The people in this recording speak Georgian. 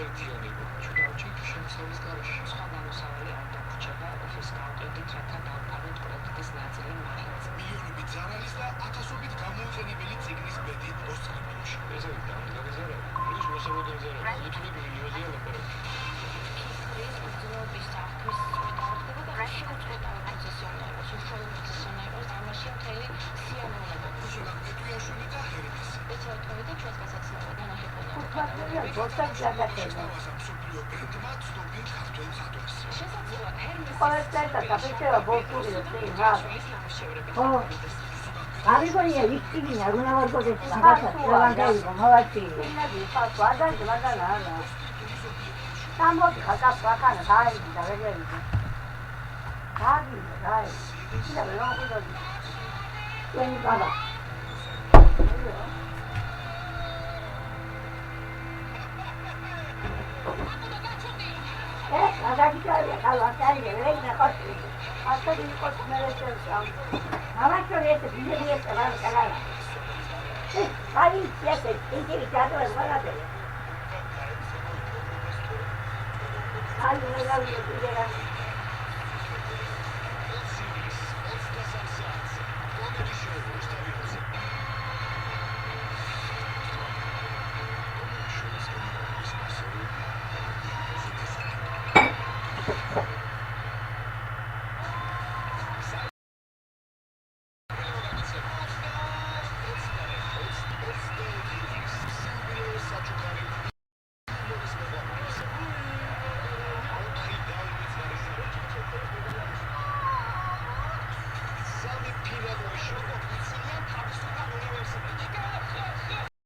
ერთიანი იყო. ჩვენ ავჭით შემოსავლის გარეშე. სხვა გამოსავალი არ დაგვრჩება, ოფისს გავყიდით, რათა დავყაროთ პროექტის ნაწილი მაინც. მილიონობით ზარალის და ათასობით გამოუყენებელი წიგნის ბედი ოსტრიბულში. ეს არის დამდგარი ზარალი. ეს მოსაბადო ზარალი. ლითონი ბილიოზია ლაპარაკი. ის უძრობის საფრის წვეტავდება და რაშიო წვეტავებას უშვებოდეს ამაში მთელი სიამოვნება. რუსულან პეტრიაშვილი და ჰერმესი. ეცოთოვი და ჩვენს გასაცნობად მონახებია. მსოფლიო ბრენდმა ცნობილ ქართველ ხატვას. შესაძლოა ჰერმესი ყველასაერთად გაფეთქება ბოლტური წინ რა. არიგონია იქციგინა რუნა ვარგოდეს მაგასაც ლევანდელი მომავალი. ინები ფასვადან დაგანა არა. სამოდი ხატა ვაკანა დაიდი და ვეგერი. გაგი დაი. ისე რა ვიყოდი. ვენ გადა. აგაგიტარია ხალხი ვეგნა ხოთი. ასეთი იყო მერესელსა. ამაჩორი ეს ბიზნესი ეს რა კალარა. აი ეს ისე ჯადო ვარადე. აი რა ვიყიდე რა.